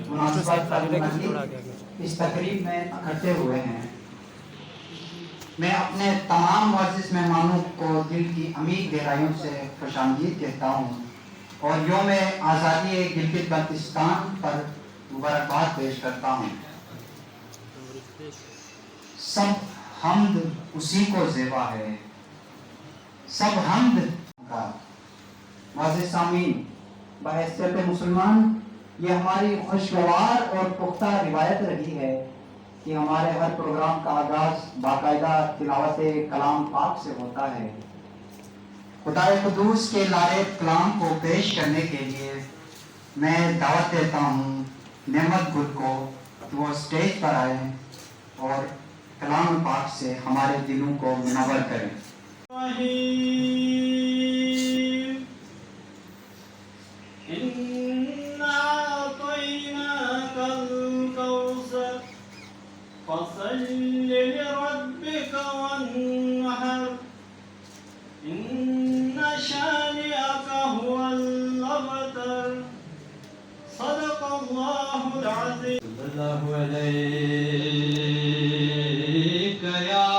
مناسبت اس تقریب میں اکٹھے ہوئے ہیں، میں اپنے تمام معزز مہمانوں کو دل کی عمیق گہرائیوں سے خوش آمدید کہتا ہوں اور یوم آزادی گلگت بلتستان پر مبارکباد پیش کرتا ہوں۔ سب حمد اسی کو زیبا ہے، سب حمد کا۔ معزز سامعین، بحیثیت مسلمان یہ ہماری خوشگوار اور پختہ روایت رہی ہے کہ ہمارے ہر پروگرام کا آغاز باقاعدہ تلاوت کلام پاک سے ہوتا ہے۔ خدا قدوس کے لارے کلام کو پیش کرنے کے لیے میں دعوت دیتا ہوں نعمت گل کو کہ وہ اسٹیج پر آئیں اور کلام پاک سے ہمارے دلوں کو منور کریں۔ فصل لربك وانحر إن شانئك هو الأبتر صدق الله العظيم صلى الله عليك يا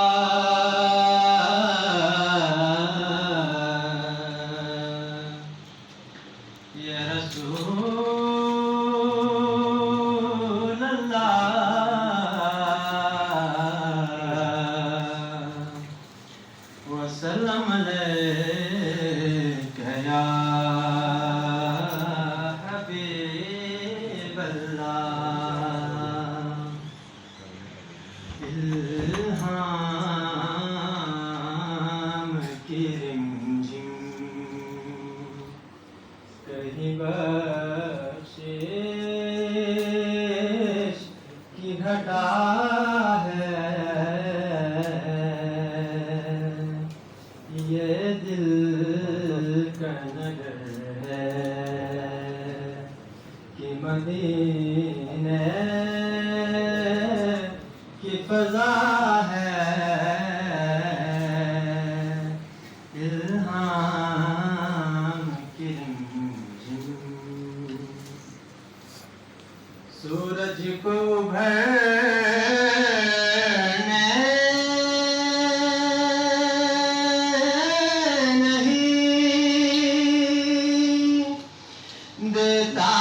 رسول الله وسلم عليك يا حبيب الله الهام کی رمجم کہیں بخشش کی گھٹا ہے، یہ دل کا نگر ہے کہ مدینے کی فضا ہے، الہام کی رمجم سورج کو بھرنے نہیں دیتا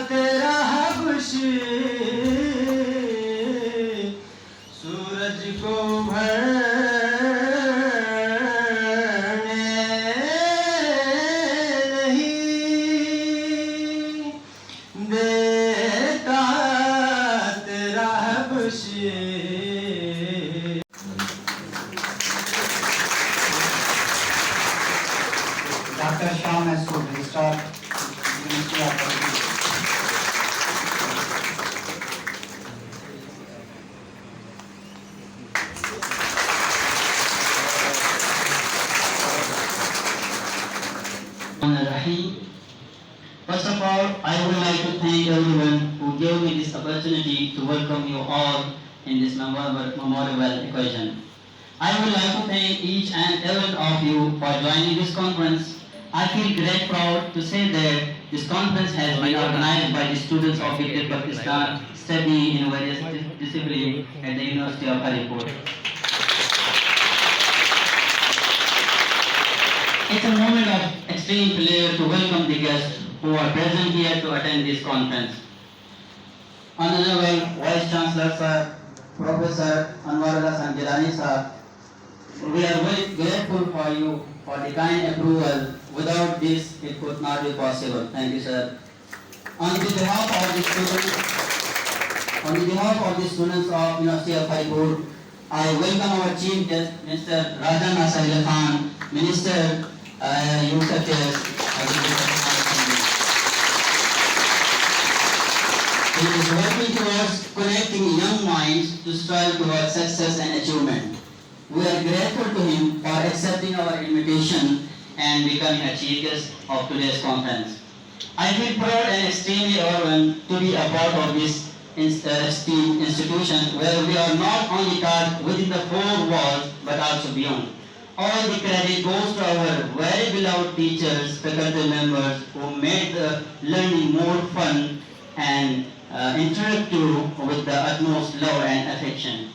تیرا حبش، سورج کو بھرنے نہیں دیتا تیرا حبش۔ Doctor Shah Mehsud registrar university of education. First of all, I would like to thank everyone who gave me this opportunity to welcome you all in this memorable occasion. I would like to thank each and every of you for joining this conference. I feel great proud to say that this conference has been organized by the students of Gilgit Baltistan studying in various disciplines at the University of Haripur. It's a moment of extreme pleasure to welcome the guests who are present here to attend this conference. Honorable Vice Chancellor Sir, Professor Anwarullah Sanjilani Sir, we are very grateful for you for the kind approval. Without this, it could not be possible. Thank you, sir. On behalf of the students of University of Haripur, I welcome our Chief Guest, Mr. Rajan Asayil Khan, Minister Youth Affairs. He is working towards connecting young minds to strive towards success and achievement. We are grateful to him for accepting our invitation and becoming a chief guest of today's conference. I feel proud and extremely honored to be a part of this institution where we are not only taught within the four walls but also beyond. all the credit goes to our very beloved teachers, faculty members who made the learning more fun and interactive with the utmost love and affection.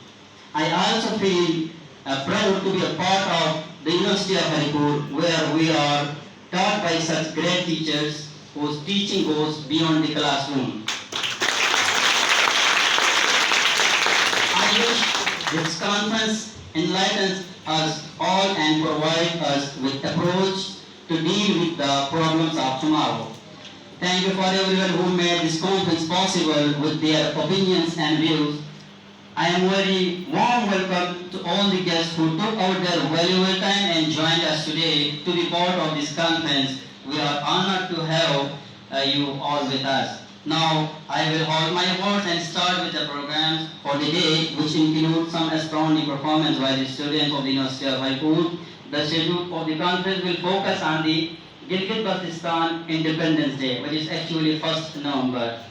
I also feel proud to be a part of the University of Haripur, where we are taught by such great teachers whose teaching goes beyond the classroom. I wish this conference enlightens us all and provides us with approach to deal with the problems of tomorrow. Thank you for everyone who made this conference possible with their opinions and views. I am very warm welcome to all the guests who took out their valuable time and joined us today to be part of this conference. We are honored to have you all with us. Now, I will hold my words and start with the programs for the day, which include some astounding performance by the students of the University of Haripur. The schedule for the conference will focus on the Gilgit-Baltistan Independence Day, which is actually 1st November.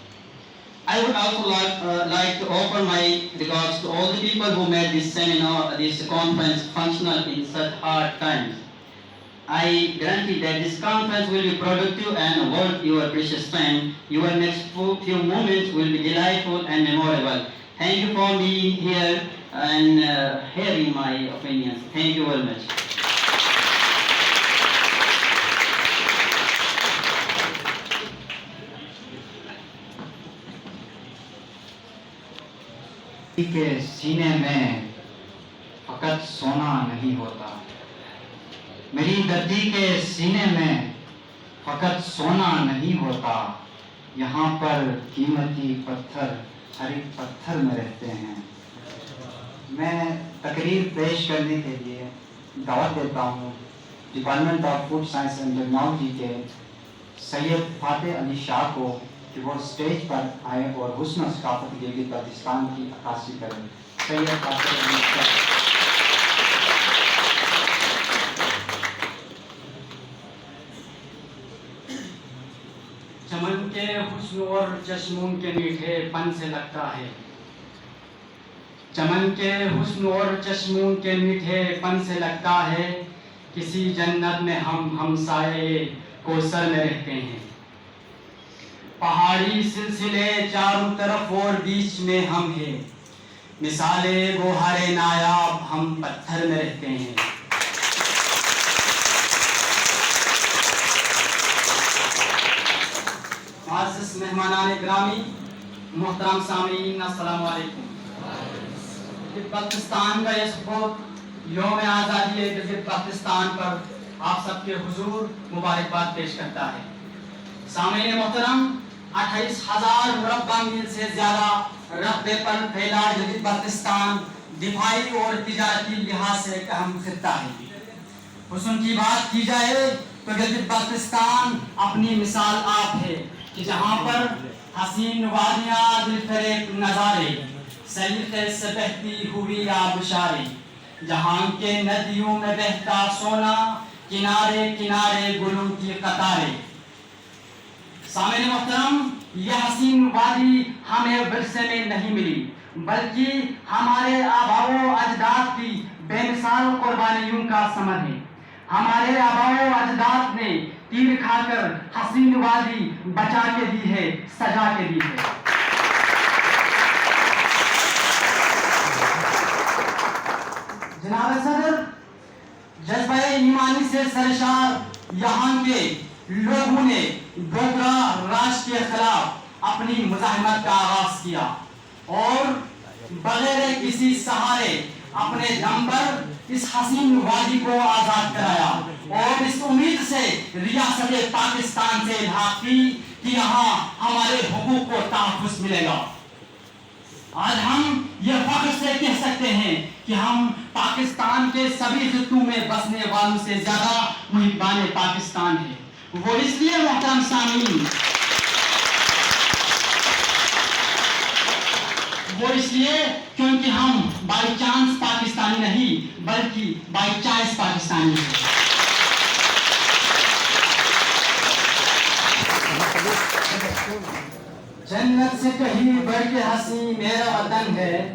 I would also like to offer my regards to all the people who made this seminar, this conference functional in such hard times. I guarantee that this conference will be productive and worth your precious time. Your next few moments will be delightful and memorable. Thank you for being here and hearing my opinions. Thank you very much. کے سینے میں فقط سونا نہیں ہوتا، میری دردی کے سینے میں فقط سونا نہیں ہوتا، یہاں پر قیمتی پتھر ہر ایک پتھر میں رہتے ہیں۔ میں تقریر پیش کرنے کے لیے دعوت دیتا ہوں department of food science and technology کے سید فاتح علی شاہ کو کہ وہ اسٹیج پر آئے اور حسن و ثقافت گلگت بلتستان کی عکاسی کریں۔ سید فاتح علی شاہ۔ چمن کے حسن اور چشموں کے میٹھے پن سے لگتا ہے، چمن کے حسن اور چشموں کے میٹھے پن سے لگتا ہے، کسی جنت میں ہم ہمسائے کوثر میں رہتے ہیں۔ پہاڑی سلسلے چاروں طرف اور بیچ میں ہم ہیں، مثال گوہر نایاب ہم پتھر میں رہتے ہیں۔ معزز مہمانان گرامی، محترم سامعین، السلام علیکم۔ گلگت بلتستان کا یہ سپورٹ یوم آزادی گلگت بلتستان پر آپ سب کے حضور مبارکباد پیش کرتا ہے۔ سامعین محترم، 28,000 مربع میل سے زیادہ رقبے پر پھیلا گلگت بلتستان دفاعی اور تجارتی لحاظ سے ایک اہم خطہ ہے۔ حسن کی بات کی جائے تو گلگت بلتستان اپنی مثال آپ ہے کہ جہاں پر حسین وادیاں، دلفریب نظارے، سلیقے سے بہتی ہوئی آبشاریں، جہاں کے ندیوں میں بہتا سونا، کنارے کنارے گلوں کی قطاریں۔ سامعین محترم، یہ حسین وادی ہمیں ورثے میں نہیں ملی، بلکہ ہمارے آباء و اجداد کی بے مثال قربانیوں کا ثمر ہے۔ ہمارے آباء و اجداد نے تیر کھا کر حسین وادی بچا کے دی ہے، سجا کے دی ہے۔ جناب صدر، جذبہ ایمانی سے سرشار یہاں کے لوگوں نے ڈوگرا راج کے خلاف اپنی مزاحمت کا آغاز کیا اور بغیر کسی سہارے اپنے دم پر اس حسین وادی کو آزاد کرایا اور اس امید سے ریاست پاکستان سے الحاق کی کہ یہاں ہمارے حقوق کو تحفظ ملے گا۔ آج ہم یہ فخر سے کہہ سکتے ہیں کہ ہم پاکستان کے سبھی خطوں میں بسنے والوں سے زیادہ محبان پاکستان ہیں۔ وہ اس لیے محترم سامعین، وہ اس لیے کیونکہ ہم بائی چانس پاکستانی نہیں بلکہ بائی چوائس پاکستانی ہیں۔ جنت سے کہیں بڑھ کے حسین میرا وطن ہے،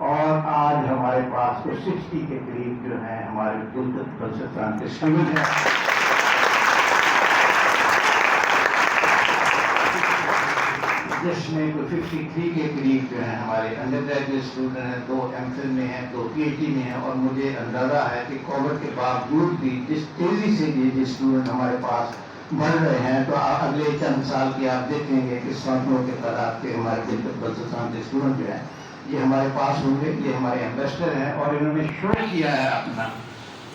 اور آج ہمارے پاس کو 60 کے قریب جو ہیں ہمارے گلگت بلتستان کے اسٹوڈنٹ ہیں. جس میں کوئی 53 کے قریب جو ہیں ہمارے انڈر گریجویٹ اسٹوڈنٹ ہیں, 2 M.Phil میں ہیں, 2 PhD میں ہیں. اور مجھے اندازہ ہے کہ کووڈ کے باوجود بھی جس تیزی سے یہ اسٹوڈنٹ ہمارے پاس بڑھ رہے ہیں, تو اگلے چند سال کی آپ دیکھیں گے کہ سینکڑوں کے تعداد کے ہمارے گلگت بلتستان کے اسٹوڈنٹ جو ہیں یہ ہمارے پاس ہوں گے. یہ ہمارے ایمبیسڈر ہیں اور انہوں نے شو کیا ہے اپنا.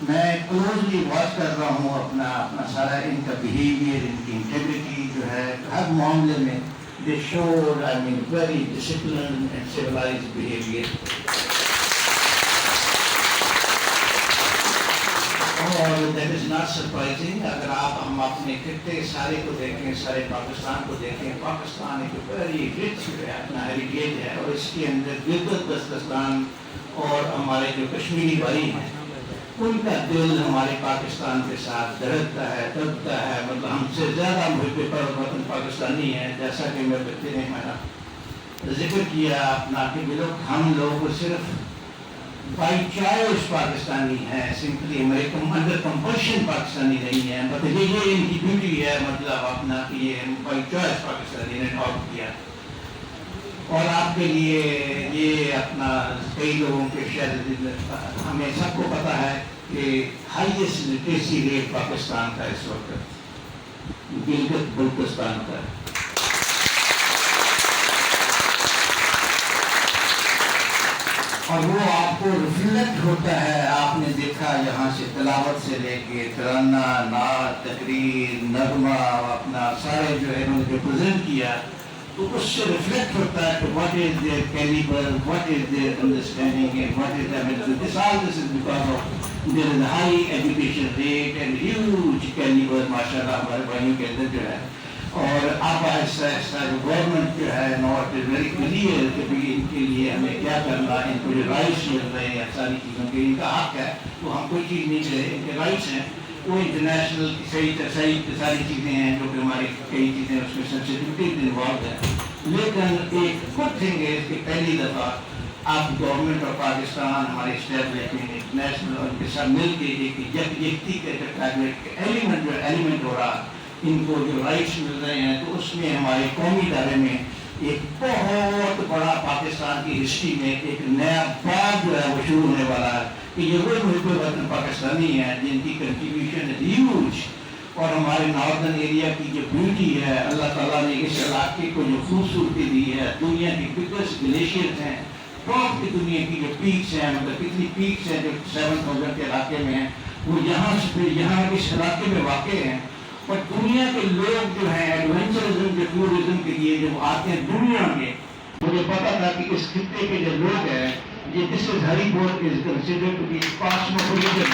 میں کلوزلی واچ کر رہا ہوں اپنا سارا ان کا بیہیویئر, ان کی انٹیگریٹی جو ہے ہر معاملے میں. They showed, very disciplined and civilized behavior. اور that is not surprising. اگر ہم اپنے خطے سارے کو دیکھیں, سارے پاکستان کو دیکھیں, پاکستان ایک very rich اپنا heritage ہے, اور اس کے اندر گلگت بلتستان اور ہمارے جو کشمیری بھائی ہیں ان کا دل ہمارے پاکستان کے ساتھ دھڑکتا ہے, دھڑکتا ہے. مطلب ہم سے زیادہ محب وطن پاکستانی ہیں. جیسا کہ میں بچے نے میرا ذکر کیا اپنا کہ ہم لوگ صرف بائی چوائس پاکستانی ہیں, simply American under compulsion Pakistani نہیں ہیں. مطلب یہ ان کی بیوٹی ہے, مطلب اپنا کہ یہ بائی چوائس پاکستانی نے ڈاؤٹ کیا. اور آپ کے لیے یہ اپنا کئی لوگوں کے شاید ہمیں سب کو پتا ہے کہ ہائیسٹ لٹریسی ریٹ پاکستان کا اس وقت گلگت بلتستان کا ہے. اور وہ آپ کو ریفلیکٹ ہوتا ہے. آپ نے دیکھا یہاں سے تلاوت سے لے کے ترانہ, نعت, تقریر, نغمہ, اپنا سارے جو ہے انہوں نے جو پریزنٹ کیا, تو اس سے ریفلیکٹ ہوتا ہے کہ what is their caliber, what is their understanding, and what is their mental. This is because of there is a high education rate and huge caliber ماشاءاللہ ہمارے بھائیوں کے اندر جو ہے. اور اب ایسا جو گورنمنٹ جو ہے ناٹ از ویری کلیئر کہ ان کے لیے ہمیں کیا کرنا, ان کو جو رائٹس مل رہے ہیں ساری چیزوں کے, ان کا حق ہے, تو ہم کوئی چیز نہیں لے, ان کے رائٹس ہیں. وہ انٹرنیشنل ساری چیزیں ہیں جو کہ ہماری کئی چیزیں اس میں سینسٹیوٹیز انوالوڈ ہیں. لیکن ایک گڈ تھنگ ہے کہ پہلی دفعہ اب گورنمنٹ آف پاکستان ہمارے اسٹیبلشمنٹ انٹرنیشنل اور ان کے ساتھ مل کے ایک یکجہتی کا ایلیمنٹ ہو رہا, ان کو جو رائٹس مل رہے ہیں. تو اس میں ہمارے قومی ادارے میں ایک بہت بڑا پاکستان کی ہسٹری میں ایک نیا باب جو ہے وہ شروع ہونے والا ہے کہ یہ وہ محب وطن پاکستانی ہیں جن کی کنٹریبیوشن ہے ہیوج. اور ہمارے ناردرن ایریا کی جو بیوٹی ہے, اللہ تعالیٰ نے اس علاقے کو جو خوبصورتی دی ہے, دنیا کی بگیسٹ گلیشیئرز ہیں, ٹاپ کی دنیا کی جو پیکس ہیں, مطلب کتنی پیکس ہیں جو 7000 کے علاقے میں ہیں, وہ یہاں سے پھر یہاں اس علاقے میں واقع ہیں. اور دنیا کے لوگ جو ہیں ایڈونچرزم کے ٹورزم کے لیے جو آتے ہیں دنیا کے, مجھے پتا تھا کہ اس خطے کے جو لوگ ہیں یہ دس is Haripur is considered to be cosmopolitan.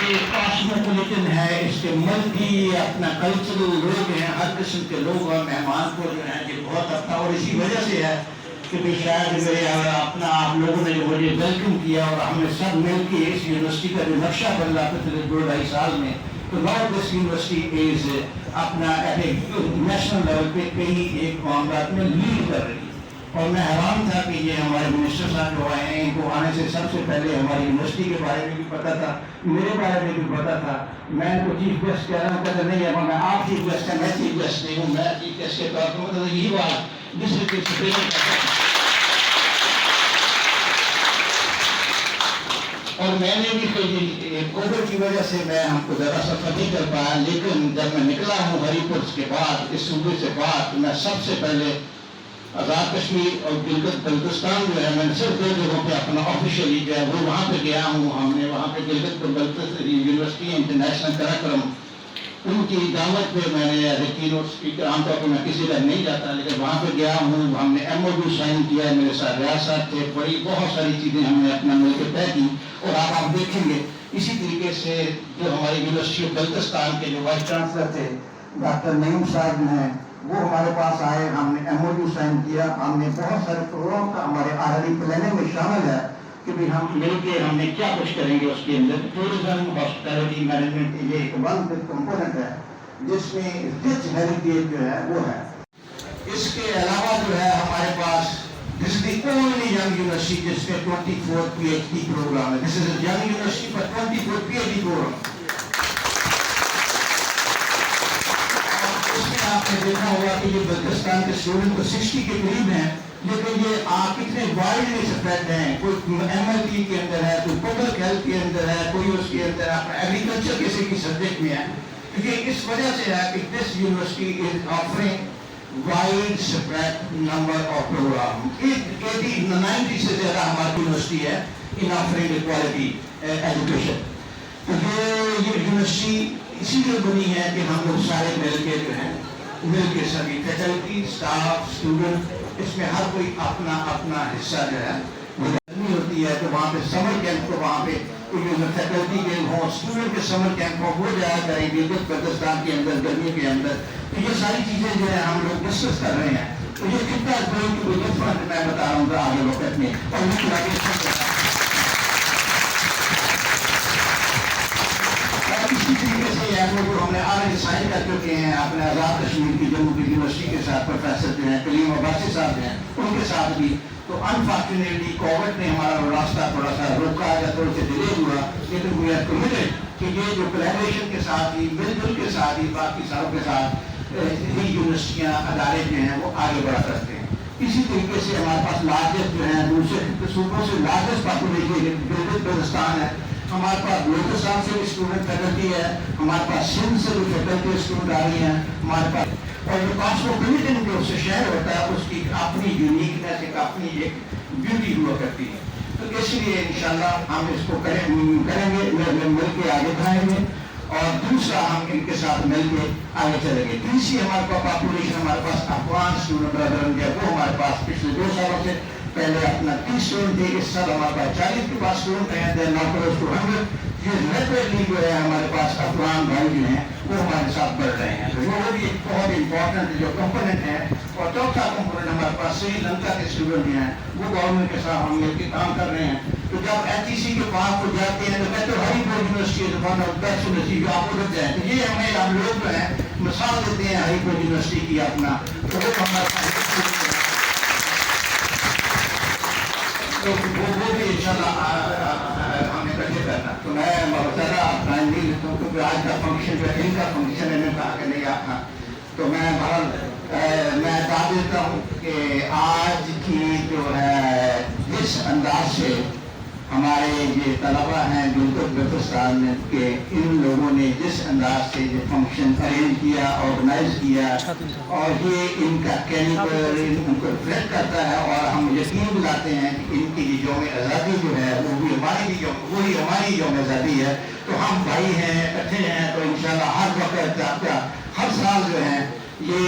یہ کاسموپولیٹن ہے, اس کے ملکی اپنا کلچرل لوگ ہیں, ہر قسم کے لوگ ہیں. مہمان کو جو ہے یہ بہت اپنا, اور اسی وجہ سے ہے کہ شاید میرے اپنا آپ لوگوں نے جو مجھے ویلکم کیا اور ہم نے سب مل کے اس یونیورسٹی کا جو نقشہ بن رہا پچھلے 2-2.5 سال میں, تو ناؤ دس یونیورسٹی از اپنا نیشنل لیول پہ کئی ایک معاملات میں لیڈ کر رہی ہے. اور میں حیران تھا کہ یہ ہمارے منسٹر صاحب جو آئے ہیں, ان کو آنے سے سب سے پہلے ہماری یونیورسٹی کے بارے میں بھی پتا تھا, میرے بارے میں بھی پتا تھا. میں ان کو چیف گیسٹ کہہ رہا ہوں, کہتے نہیں ہے میں آپ چیف گیسٹ ہیں, میں چیف گیسٹ نہیں ہوں, میں چیف گیسٹ کے طور پر مطلب یہی بات جس سے اور میں نے بھی کووڈ کی وجہ سے میں ہم کو ذرا سفر نہیں کر پایا. لیکن جب میں نکلا ہوں ہری پور کے بعد, اس صوبے سے بعد, میں سب سے پہلے آزاد کشمیر اور گلگت بلتستان جو ہے, میں نے صرف 2 جگہوں پہ اپنا آفیشیلی جو ہے وہ وہاں پہ گیا ہوں. ہم نے وہاں پہ گلگت بلتستان یونیورسٹی انٹرنیشنل کراکرم, ان کی دعوت پہ میں نے ایز اے کینوٹ اسپیکر, عام طور پہ میں کسی جگہ نہیں جاتا, لیکن وہاں پہ گیا ہوں. ہم نے MOU سائن کیا ہے, میرے ساتھ ریاست تھے, بہت ساری چیزیں ہم نے اپنا مل کے طے کی. اور آپ دیکھیں گے اسی طریقے سے جو ہماری یونیورسٹی آف بلتستان کے جو وائس چانسلر تھے ڈاکٹر نعیم صاحب ہیں, وہ ہمارے پاس آئے, ہم نے MOU سائن کیا. ہم نے بہت سارے پروگرام کا ہمارے آرڈی پلاننگ میں شامل ہے کہ بھی ہم مل کے ہم نے کیا کچھ کریں گے. اس کے اندر ٹورزم, ہاسپٹیلٹی مینجمنٹ, یہ ایک ون کمپوننٹ ہے جس میں رچ ہیریٹیج جو ہے وہ ہے. اس کے علاوہ جو ہے ہمارے پاس this is the only young university جس میں 24 PhD پروگرام ہے. This is a young university for 24 PhD program. اس میں آپ نے دیکھا ہوگا کہ یہ بلتستان کے اسٹوڈنٹ تو 60 کے قریب ہیں, لیکن یہ کتنے وائڈلی سپریڈ ہیں. کوئی MLT کے اندر ہے, کوئی پبلک ہیلتھ کے اندر ہے, کوئی اس کے اندر ایگریکلچر کسی کی سبجیکٹ میں ہے. کیونکہ اس وجہ سے ہے کہ this university is offering wide spread number of program. 90 سے زیادہ ہماری یونیورسٹی ہے in offering the quality education. تو یہ یونیورسٹی اسی لیے بنی ہے کہ ہم لوگ سارے مل کے جو ہیں, مل کے سبھی فیکلٹی, اسٹاف, اسٹوڈنٹ, اس میں ہر کوئی اپنا اپنا حصہ جو ہے وہ گرمی ہوتی ہے. تو وہاں پہ سمر کیمپ, تو وہاں پہ فیکلٹی کے ہوں, اسٹوڈنٹ کے سمر کیمپ ہو جایا کریں گے بلتستان کے اندر گرمی کے اندر. تو یہ ساری چیزیں جو ہے ہم لوگ ڈسکس کر رہے ہیں. تو یہ کتنا کوئی ڈفرنٹ میں بتا رہا ہوں آگے وقت میں. اور اسی طریقے سے یہ وہ جو ہم نے آلریڈی سائن کر چکے ہیں اپنے آزاد کشمیر کی جموں کی یونیورسٹی کے ساتھ پروفیسر جو ہیں کلیم عباسی صاحب جو ہیں ان کے ساتھ بھی. تو انفارچونیٹلی کووڈ نے ہمارا راستہ تھوڑا سا روکا یا تھوڑے سے ڈیلے ہوا, لیکن وی آر کمیٹڈ کہ یہ جو کولیبریشن کے ساتھ ہی, مل جل کے ساتھ ہی, باقی ساروں کے ساتھ یہ یونیورسٹیاں, ادارے جو ہیں وہ آگے بڑھا کرتے ہیں. اسی طریقے سے ہمارے پاس لارجسٹ جو ہیں دوسرے صوبوں سے لارجسٹ پاپولیشن بلوچستان ہے. ہمارے پاس بلوچستان سے بھی اسٹوڈنٹ فیکلٹی ہے, ہمارے پاس سندھ سے بھی فیکلٹی اسٹوڈنٹ آ رہی ہیں ہمارے پاس. اور جو کاسموپولیٹن جو سے شہر ہوتا ہے اس کی اپنی یونیکنیس, ایک اپنی ایک بیوٹی ہوا کرتی ہے. تو اس لیے انشاءاللہ ہم اس کو کریں گے, مل کے آگے بڑھائیں گے. اور دوسرا ہم ان کے ساتھ مل کے آگے چلیں گے. تیسری ہمارے پاس پاپولیشن, ہمارے پاس افغان اسٹوڈنٹ برادران جو ہے وہ ہمارے پاس پچھلے 2 سالوں سے پہلے اپنا 30 اسٹوڈنٹ تھے, اس سال ہمارے پاس 40 کے پاس اسٹوڈنٹ ہیں. دین ناٹ کلوز ٹو 100. یہ ریپڈلی جو ہے ہمارے پاس افغان بھائی جو ہیں وہ ہمارے ساتھ بڑھ رہے ہیں. تو وہ بھی ایک بہت امپورٹنٹ جو کمپوننٹ ہے. اور چوتھا کمپوننٹ ہمارے پاس سری لنکا کے اسٹوڈنٹ جو ہیں وہ گورنمنٹ کے ساتھ ہم مل کے کام کر رہے ہیں. تو جب HEC کے پاس کو جاتے ہیں تو کہتے ہیں ہری پور یونیورسٹی ہے ون آف بیسٹ یونیورسٹی, جو آپ ادھر جائیں. تو یہ ہمیں ہم لوگ جو ہیں مثال دیتے ہیں ہری پور یونیورسٹی کی اپنا. تو وہ بھی انشاءاللہ ہمیں اکٹھے کرنا. تو میں بہت زیادہ ٹائم نہیں لیتا ہوں کیونکہ آج کا فنکشن جو ہے ان کا فنکشن ہے, میں کہا کہ نہیں آتا. تو میں میں بتا دیتا ہوں کہ آج کی جو ہے جس انداز سے ہمارے یہ طلبہ ہیں بلوچستان کے, ان لوگوں نے جس انداز سے یہ فنکشن ارینج کیا, آرگنائز کیا, اور یہ ان کا کیریکٹر ان کو ریفلیکٹ کرتا ہے. اور ہم یقین دلاتے ہیں کہ ان کی یہ یوم آزادی جو ہے وہ بھی ہماری وہی ہماری یوم آزادی ہے. تو ہم بھائی ہیں, اکٹھے ہیں. تو انشاءاللہ ہر وقت ہر سال جو ہے یہ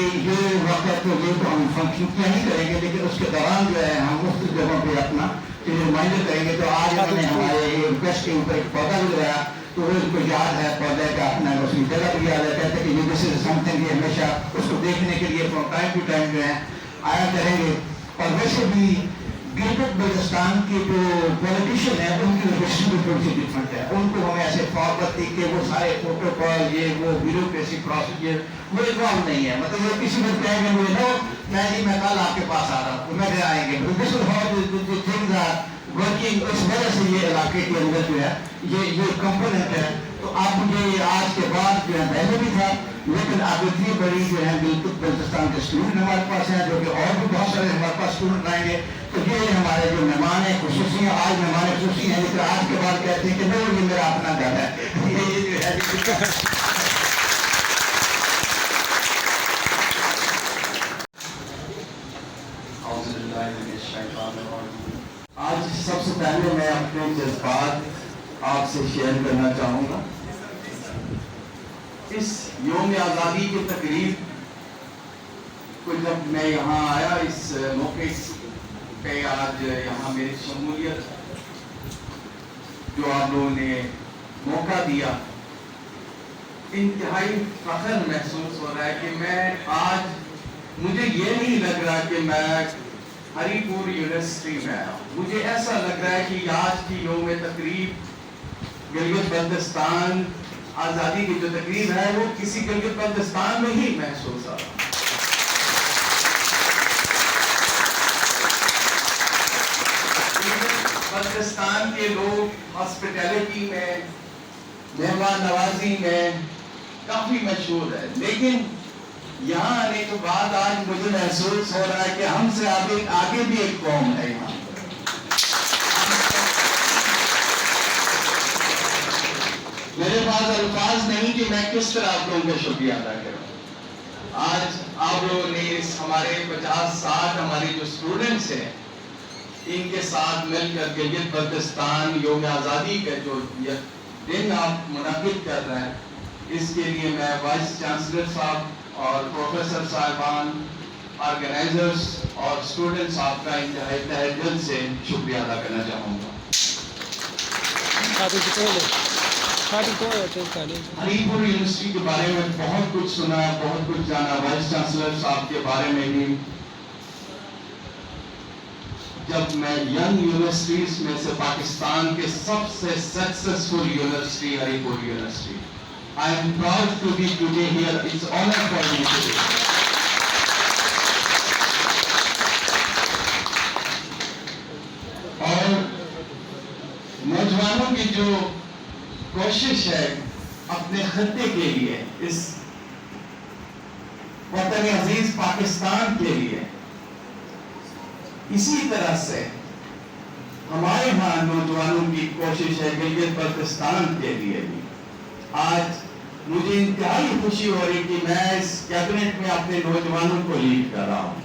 وقت یہ تو ہم فنکشن کیا نہیں کریں گے, لیکن اس کے دوران جو ہے ہم مختلف جگہوں پہ اپنا ریمائنڈر کریں گے. تو آج ہم نے ہمارے ریکویسٹ کے اوپر ایک پودا بھی لگایا, تو وہ ان کو یاد ہے پودے کا اپنا, اس کی جگہ بھی یاد ہے. کہتے ہیں کہ یہ دس از سم تھنگ, یہ ہمیشہ اس کو دیکھنے کے لیے ٹائم ٹو ٹائم جو ہے آیا کریں گے. اور ویسے بھی گلگت بلتستان کے جو پولیٹیشین ہیں ان کی ہسٹری بھی تھوڑی سی ڈفرنٹ ہے. ان کو ہمیں ایسے فارورڈ تھی کہ وہ سارے پروٹوکال, یہ وہ بیوروکریسی پروسیجر وہ انوالو نہیں ہے. مطلب یہ کسی کو کہیں گے مجھے نو میں کل آپ کے پاس آ رہا ہوں, میں پھر آئیں گے. This is how things are working. اس وجہ سے یہ علاقے کے اندر جو ہے یہ کمپوننٹ ہے. تو آپ مجھے آج کے بعد جو ہے پہلے بھی تھا, لیکن اب اتنی بڑی جو ہے بالکل بلتستان کے اسٹوڈنٹ ہمارے پاس ہیں, جو کہ اور بھی بہت سارے ہمارے پاس اسٹوڈنٹ آئیں گے. تو یہ ہمارے جو مہمان ہیں خصوصی ہیں, آج مہمان خصوصی ہیں, لیکن آج کے بعد کہتے ہیں کہ نہیں یہ میرا اپنا گھر ہے. یہ جو ہے آج سب سے پہلے میں اپنے جذبات آپ سے شیئر کرنا چاہوں گا. اس یوم آزادی کی تقریب کو جب میں یہاں آیا, اس موقع پہ آج یہاں میری شمولیت جو آپ لوگوں نے موقع دیا, انتہائی فخر محسوس ہو رہا ہے کہ میں آج, مجھے یہ نہیں لگ رہا کہ میں ہری پور یونیورسٹی میں آیا. مجھے ایسا لگ رہا ہے کہ آج کی یوم تقریب گلگت بلتستان آزادی کی جو تقریب ہے وہ کسی گلگت بلتستان میں ہی محسوس ہو رہا ہے. بلتستان کے لوگ ہاسپٹیلٹی میں، مہمان نوازی میں کافی مشہور ہے، لیکن یہاں آنے کے بعد آج مجھے محسوس ہو رہا ہے کہ ہم سے آگے بھی ایک قوم ہے یہاں. میرے پاس الفاظ نہیں کہ میں کس طرح آپ لوگوں کا شکریہ ادا کروں. آج آپ لوگوں نے ہمارے 50-60 ہمارے جو اسٹوڈنٹس ہیں ان کے ساتھ مل کر گلگت بلتستان یوم آزادی کا جو دن آپ منعقد کر رہے ہیں، اس کے لیے میں وائس چانسلر صاحب اور پروفیسر صاحبان، آرگنائزرز اور اسٹوڈنٹس آپ کا انتہائی تہہ دل سے شکریہ ادا کرنا چاہوں گا. ہری پور یونیورسٹی کے بارے میں بہت کچھ سنا، بہت کچھ جانا، وائس چانسلر صاحب کے بارے میں بھی. جب میں ینگ یونیورسٹیز میں سے پاکستان کے سب سے سکسیسفل یونیورسٹی ہری پور university, I am proud to be today here. It's honor for me today. اور نوجوانوں کی جو کوشش ہے اپنے خطے کے لیے، اس وطن عزیز پاکستان کے لیے، اسی طرح سے ہمارے ہاں نوجوانوں کی کوشش ہے گلگت بلتستان کے لیے بھی. آج مجھے انتہائی خوشی ہو رہی کہ میں اس کیبنٹ میں اپنے نوجوانوں کو لیڈ کر رہا ہوں،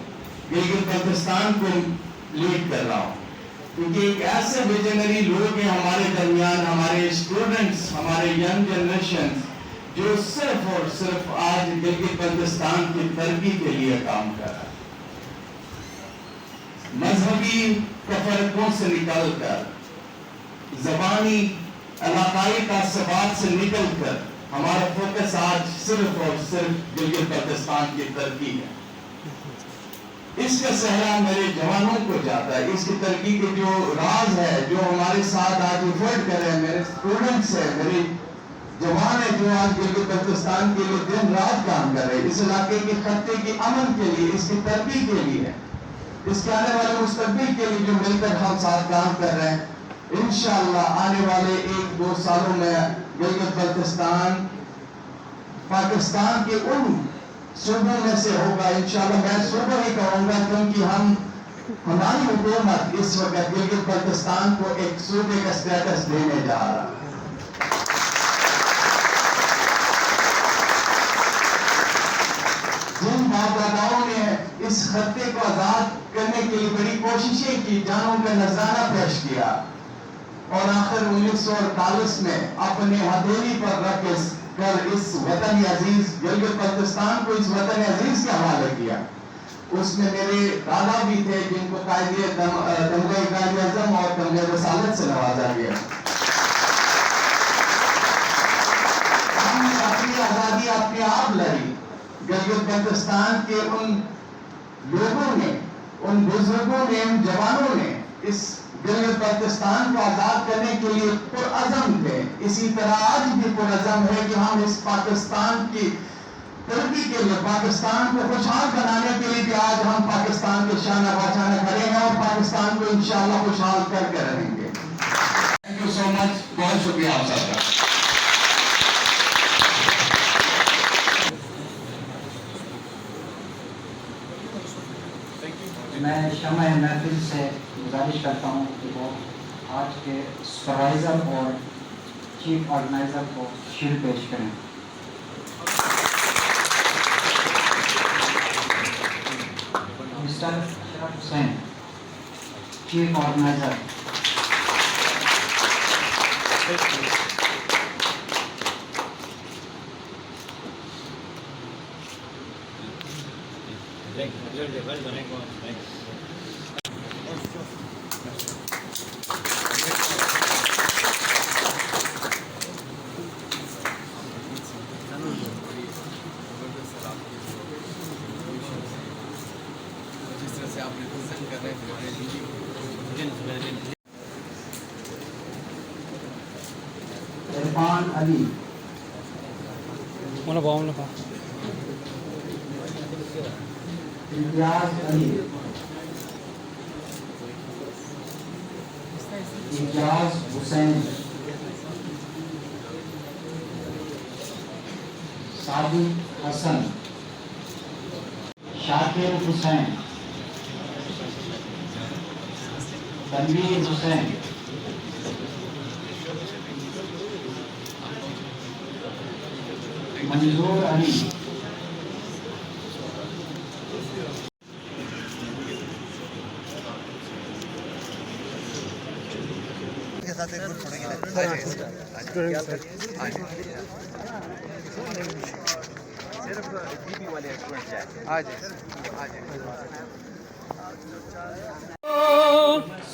گلگت بلتستان کو لیڈ کر رہا ہوں، کیونکہ ایک ایسے ویژنری لوگ ہیں ہمارے درمیان، ہمارے اسٹوڈنٹس، ہمارے ینگ جنریشن، جو صرف اور صرف آج گلگت بلتستان کی ترقی کے لیے کام کر رہا ہے. مذہبی تفرقوں سے نکل کر، زبانی علاقائی تعصبات سے نکل کر، ہمارا فوکس آج صرف اور صرف گلگت بلتستان کی ترقی ہے. اس کا صحرا میرے جوانوں کو جاتا ہے. اس کی ترقی کے جو راز ہے، جو ہمارے ساتھ آج ایفرٹ کر رہے ہیں، میرے اسٹوڈنٹس ہیں، میرے جوان ہیں جو آج گلگت بلتستان کے لیے دن رات کام کر رہے ہیں، اس علاقے کے خطے کی امن کے لیے، اس کی ترقی کے لیے، اس کے آنے والے مستقبل کے لیے جو مل کر ہم ساتھ کام کر رہے ہیں. انشاءاللہ آنے والے 1-2 سالوں میں گلگت بلتستان پاکستان کے ان صوبوں میں سے ہوگا. انشاءاللہ میں صوبہ ہی کہوں گا، کیونکہ ہماری حکومت اس وقت گلگت بلتستان کو ایک صوبے کا سٹیٹس دینے جا رہا ہے. جن باپ داداؤں نے اس خطے کو آزاد کرنے کے لیے بڑی کوششیں کی، جانوں کا نذرانہ پیش کیا، اور آخر 1948 میں اپنے ہتھیلی پر رکھ کر اس وطن عزیز گلگت بلتستان کو اس وطن عزیز کے حوالے کیا. اس میں میرے دادا بھی تھے جن کو تمغہ قائد اعظم اور تمغہ رسالت سے نوازا گیا. ہم نے اپنی آزادی اپنے آپ لڑی. گلگت بلتستان کے ان لوگوں نے، ان بزرگوں نے، ان جوانوں نے اس گلگت بلتستان کو آزاد کرنے کے لیے پرعزم تھے. اسی طرح آج بھی پرعزم ہے کہ ہم اس پاکستان کی ترقی کے لیے، پاکستان کو خوشحال بنانے کے لیے بھی آج ہم پاکستان کے شانہ بشانہ کھڑے ہیں اور پاکستان کو انشاءاللہ خوشحال کر کے رہیں گے. تھینک یو سو مچ. بہت شکریہ آپ سب کا. میں شمع محفل سے گزارش کرتا ہوں کہ وہ آج کے سپروائزر اور چیف آرگنائزر کو شیلڈ پیش کریں. مسٹر اشرف حسین، چیف آرگنائزر. عرفان علی. امتیاز علی. اعجاز حسین، صادق حسن، شاکر حسین، تنویر حسین، منظور علی،